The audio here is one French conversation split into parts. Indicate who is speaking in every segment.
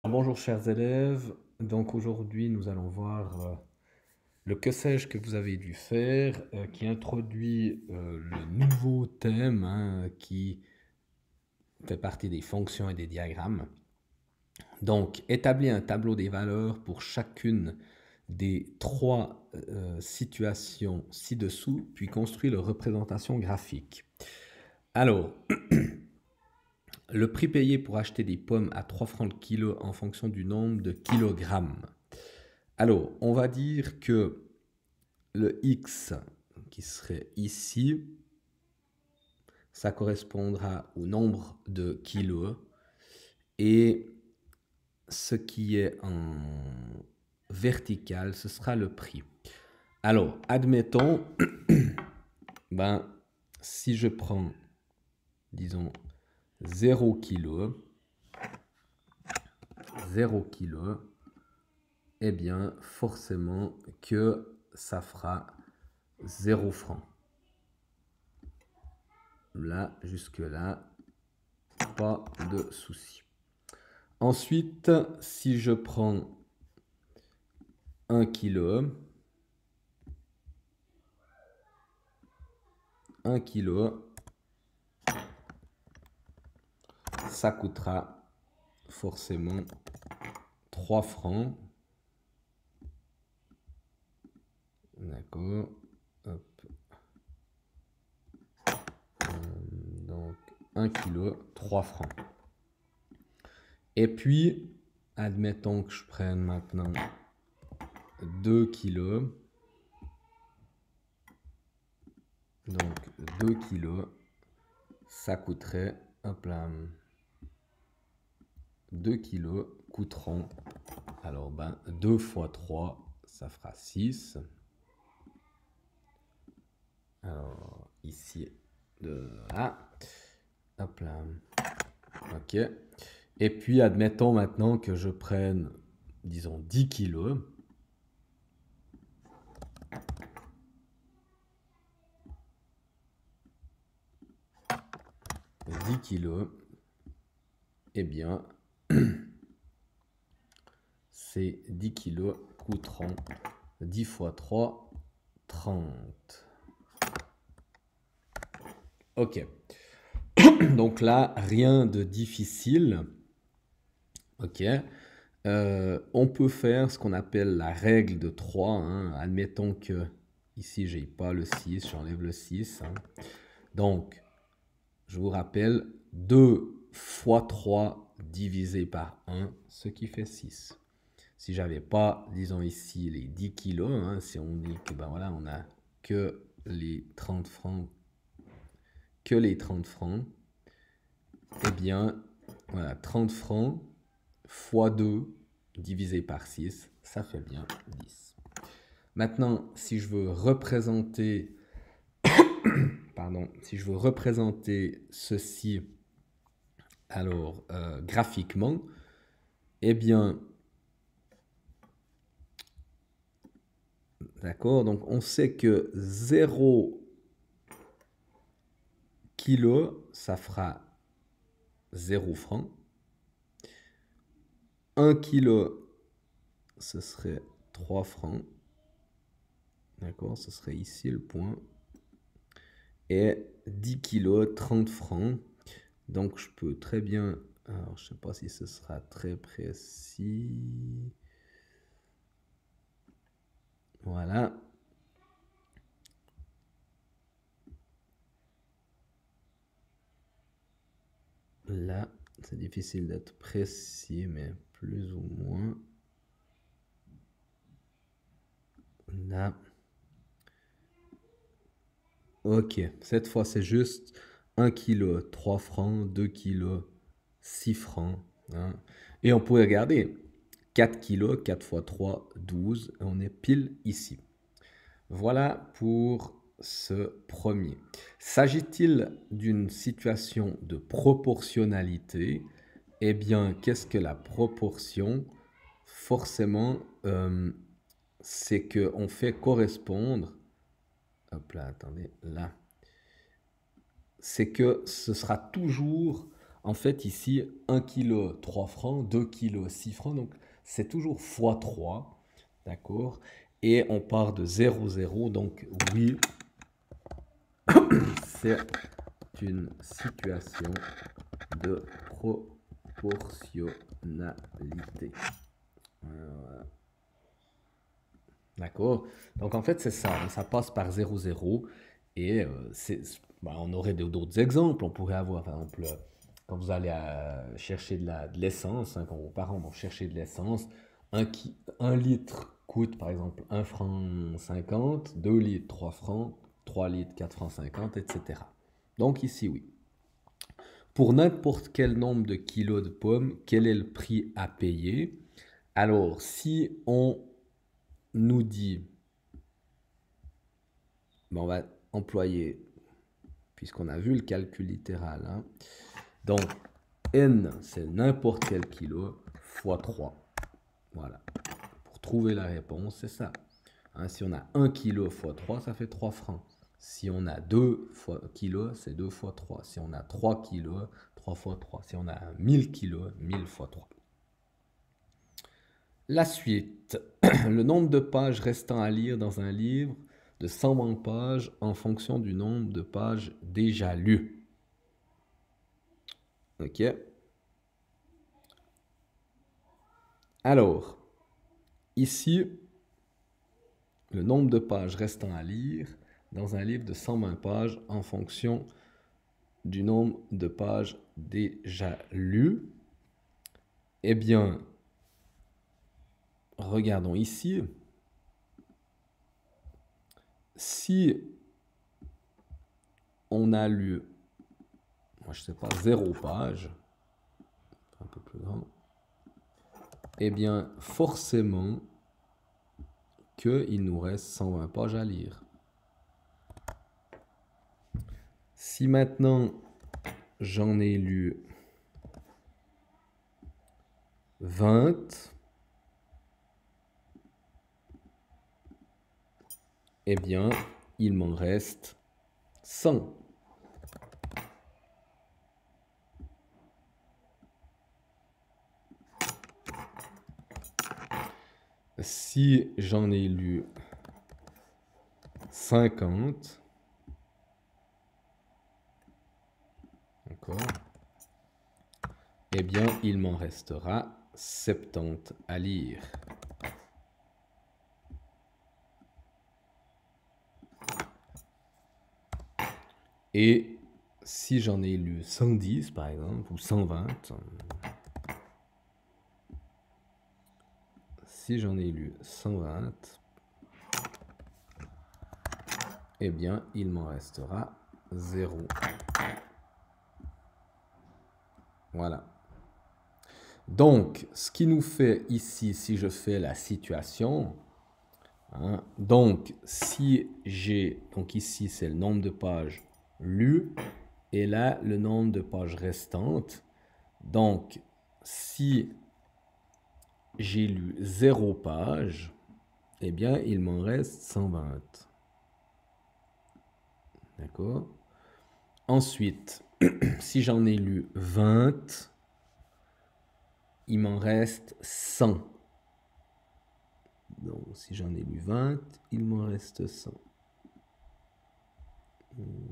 Speaker 1: Bonjour chers élèves, donc aujourd'hui nous allons voir le que sais-je que vous avez dû faire qui introduit le nouveau thème qui fait partie des fonctions et des diagrammes. Donc établir un tableau des valeurs pour chacune des trois situations ci-dessous, puis construire leur représentation graphique. Alors, le prix payé pour acheter des pommes à 3 francs le kilo en fonction du nombre de kilogrammes. Alors, on va dire que le X qui serait ici, ça correspondra au nombre de kilos. Et ce qui est en vertical, ce sera le prix. Alors, admettons, si je prends, disons, 0 kg, 0 kg, eh bien, forcément que ça fera 0 francs. Là, jusque-là, pas de souci. Ensuite, si je prends 1 kg, 1 kg, ça coûtera forcément 3 francs. D'accord. Donc 1 kg, 3 francs. Et puis, admettons que je prenne maintenant 2 kg. Donc 2 kg, ça coûterait, hop là, 2 kg coûteront, alors 2 fois 3, ça fera 6. Alors ici, de là, hop là, ok. Et puis admettons maintenant que je prenne, disons 10 kg. 10 kg, eh bien, ces 10 kg coûteront 10 fois 3, 30. Ok. Donc là, rien de difficile. Ok. On peut faire ce qu'on appelle la règle de 3. Admettons que ici, j'ai pas le 6, j'enlève le 6. Donc, je vous rappelle, 2 fois 3 divisé par 1, ce qui fait 6. Si j'avais pas, disons ici, les 10 kilos, si on dit que voilà, on a que les 30 francs, eh bien, voilà, 30 francs fois 2 divisé par 6, ça fait bien 10. Maintenant, si je veux représenter, ceci, alors graphiquement, eh bien, d'accord, donc on sait que 0 kg, ça fera 0 francs. 1 kg, ce serait 3 francs. D'accord, ce serait ici le point. Et 10 kg, 30 francs. Donc je peux très bien... Alors je ne sais pas si ce sera très précis. Voilà. Là, c'est difficile d'être précis, mais plus ou moins. Là. Ok, cette fois c'est juste 1 kg, 3 francs, 2 kg, 6 francs. Et on pourrait regarder 4 kg, 4 fois 3, 12. Et on est pile ici. Voilà pour ce premier. S'agit-il d'une situation de proportionnalité? Eh bien, qu'est-ce que la proportion? Forcément, c'est qu'on fait correspondre, hop là, attendez, là, c'est que ce sera toujours En fait, ici, 1 kg 3 francs, 2 kg 6 francs, donc c'est toujours fois 3, d'accord? Et on part de 0,0, donc oui, c'est une situation de proportionnalité. Voilà. D'accord? Donc en fait, c'est ça, hein, ça passe par 0,0 et on aurait d'autres exemples. On pourrait avoir, par exemple, quand vous allez chercher de l'essence, hein, quand vos parents vont chercher de l'essence, un litre coûte par exemple 1 franc 50, 2 litres 3 francs, 3 litres 4 francs 50, etc. Donc ici, oui. Pour n'importe quel nombre de kilos de pommes, quel est le prix à payer? Alors, si on nous dit, on va employer, puisqu'on a vu le calcul littéral, hein, donc n, c'est n'importe quel kilo, fois 3. Voilà. Pour trouver la réponse, c'est ça. Hein, si on a 1 kg fois 3, ça fait 3 francs. Si on a 2 kilos, c'est 2 fois 3. Si on a 3 kilos, 3 fois 3. Si on a 1000 kilos, 1000 fois 3. La suite. Le nombre de pages restant à lire dans un livre de 120 pages en fonction du nombre de pages déjà lues. Ok. Alors, ici, le nombre de pages restant à lire dans un livre de 120 pages en fonction du nombre de pages déjà lues. Eh bien, regardons ici. Si on a lu, moi je sais pas, 0 page, un peu plus grand, eh bien, forcément qu'il nous reste 120 pages à lire. Si maintenant j'en ai lu 20, eh bien, il m'en reste 100. Si j'en ai lu 50, d'accord, eh bien, il m'en restera 70 à lire. Et si j'en ai lu 110, par exemple, ou 120, si j'en ai lu 120, eh bien, il m'en restera 0. Voilà. Donc, ce qui nous fait ici, si je fais la situation, hein, donc si j'ai, donc ici c'est le nombre de pages lues, et là le nombre de pages restantes. Donc, si j'ai lu 0 page, eh bien, il m'en reste 120. D'accord? Ensuite, si j'en ai lu 20, il m'en reste 100. Donc, si j'en ai lu 20, il m'en reste 100.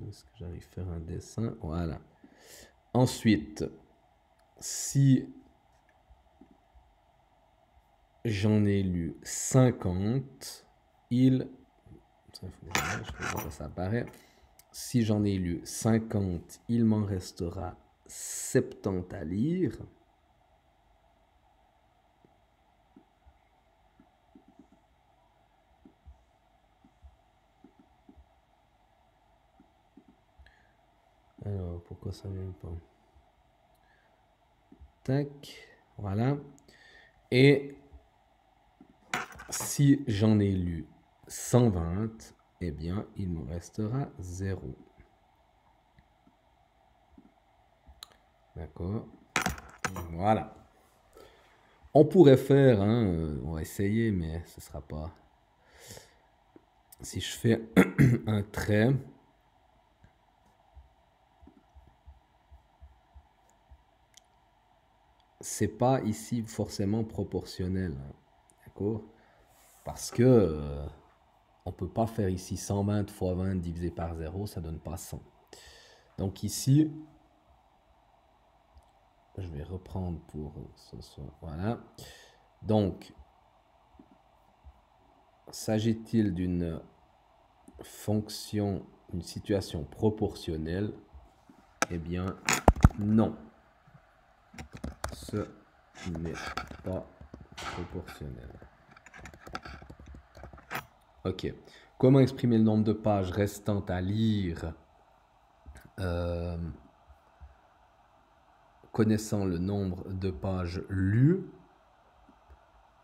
Speaker 1: Est-ce que j'arrive à faire un dessin? Voilà. Ensuite, si j'en ai lu 50, ça apparaît. Si j'en ai lu 50, il m'en restera 70 à lire. Alors, pourquoi ça ne vient pas? Tac, voilà. Et si j'en ai lu 120, eh bien, il me restera 0. D'accord? Voilà. On pourrait faire, hein, on va essayer, mais ce ne sera pas. Si je fais un trait, c'est pas ici forcément proportionnel, hein, d'accord? Parce que on peut pas faire ici 120 fois 20 divisé par 0, ça donne pas 100. Donc ici, je vais reprendre pour ce soir, voilà. Donc, s'agit-il d'une fonction, une situation proportionnelle? Eh bien, non. Ce n'est pas proportionnel. Ok. Comment exprimer le nombre de pages restantes à lire connaissant le nombre de pages lues?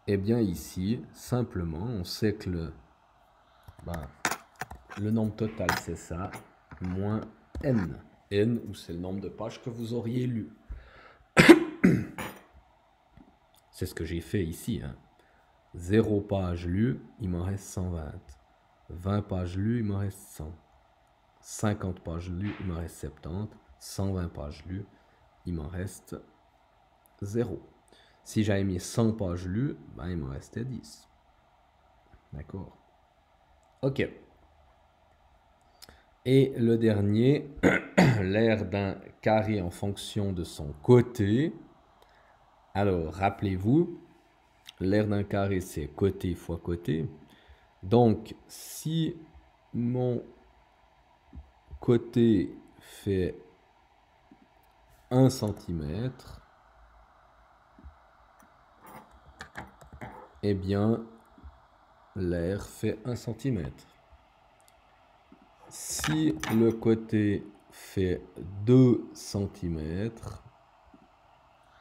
Speaker 1: Eh bien ici, simplement, on sait que le nombre total c'est ça, moins n. N, ou c'est le nombre de pages que vous auriez lues. C'est ce que j'ai fait ici, hein. 0 page lue, il m'en reste 120. 20 pages lues, il m'en reste 100. 50 pages lues, il m'en reste 70. 120 pages lues, il m'en reste 0. Si j'avais mis 100 pages lues, ben, il m'en restait 10. D'accord? Ok. Et le dernier, l'aire d'un carré en fonction de son côté. Alors, rappelez-vous, l'aire d'un carré, c'est côté fois côté. Donc, si mon côté fait 1 cm, eh bien, l'aire fait 1 cm. Si le côté fait 2 cm,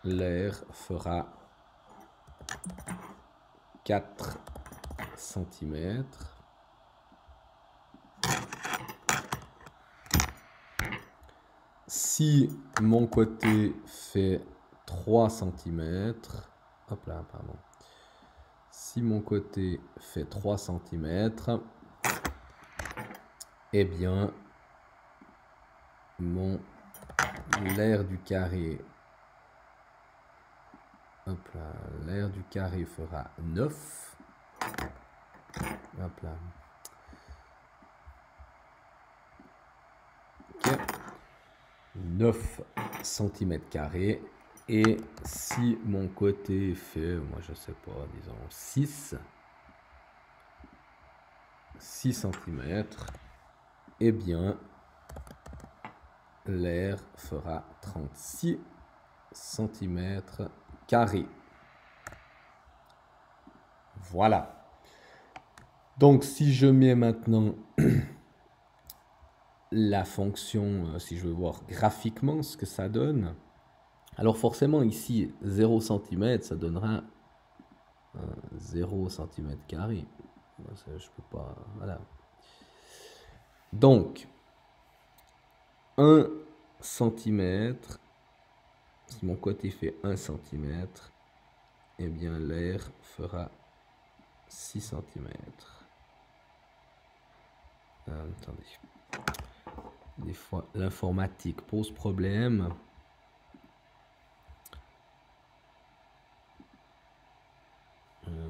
Speaker 1: l'aire fera 4 cm. Si mon côté fait 3 cm, hop là, pardon. Si mon côté fait 3 cm, eh bien, l'aire du carré, hop là, l'aire du carré fera 9. Hop là. Ok. 9 cm². Et si mon côté fait, moi je sais pas, disons 6 cm, eh bien, l'aire fera 36 cm². Voilà. Donc, si je mets maintenant la fonction, si je veux voir graphiquement ce que ça donne, alors forcément ici, 0 cm, ça donnera 0 cm². Je peux pas, voilà. Donc, 1 cm, si mon côté fait 1 cm, eh bien l'aire fera 6 cm. Attendez. Des fois, l'informatique pose problème.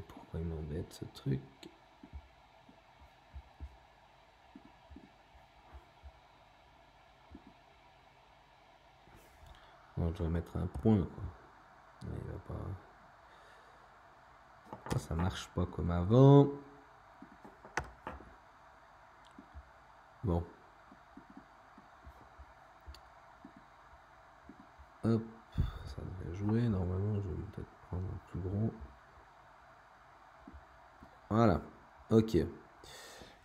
Speaker 1: Pourquoi il m'embête ce truc? Bon, je vais mettre un point. Quoi. Il va pas... Pourquoi ça marche pas comme avant? Bon. Hop, ça devrait jouer. Normalement, je vais peut-être prendre un plus gros. Voilà. Ok.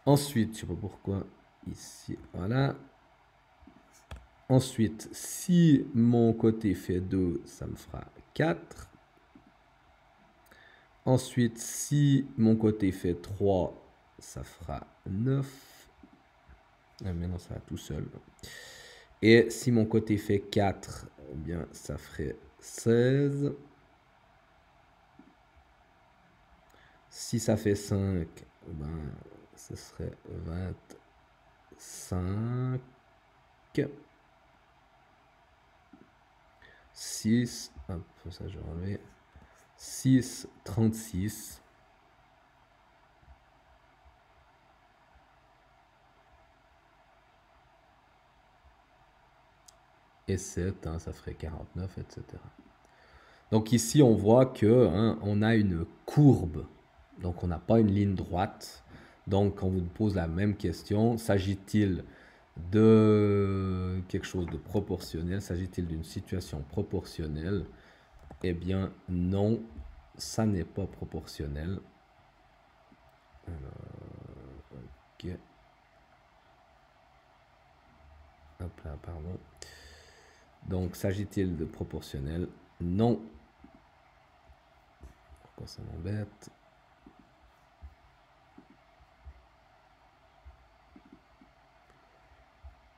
Speaker 1: Ensuite, je sais pas pourquoi. Ici, voilà. Ensuite, si mon côté fait 2, ça me fera 4. Ensuite, si mon côté fait 3, ça fera 9. Ah, mais non, ça va tout seul. Et si mon côté fait 4, eh bien, ça ferait 16. Si ça fait 5, ben, ce serait 25. 6, hop, ça je vais enlever, 6, 36, et 7, hein, ça ferait 49, etc. Donc ici, on voit que hein, on a une courbe, donc on n'a pas une ligne droite. Donc on vous pose la même question, s'agit-il de quelque chose de proportionnel? S'agit-il d'une situation proportionnelle? Eh bien non, ça n'est pas proportionnel. Ok. Hop là, pardon. Donc s'agit-il de proportionnel? Non. Pourquoi ça m'embête?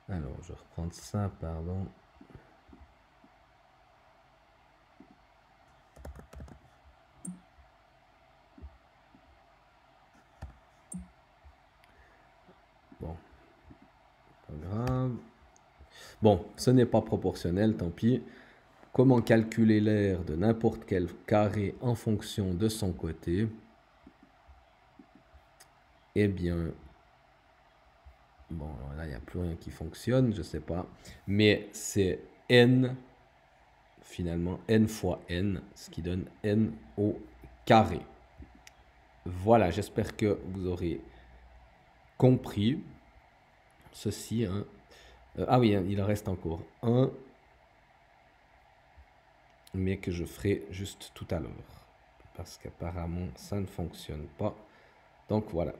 Speaker 1: Alors, je reprends ça, pardon. Bon, pas grave. Bon, ce n'est pas proportionnel, tant pis. Comment calculer l'aire de n'importe quel carré en fonction de son côté? Eh bien, bon, là, il n'y a plus rien qui fonctionne, je ne sais pas. Mais c'est n, finalement, n fois n, ce qui donne n au carré. Voilà, j'espère que vous aurez compris ceci. Hein. Ah oui, hein, il en reste encore un, mais que je ferai juste tout à l'heure. Parce qu'apparemment, ça ne fonctionne pas. Donc voilà.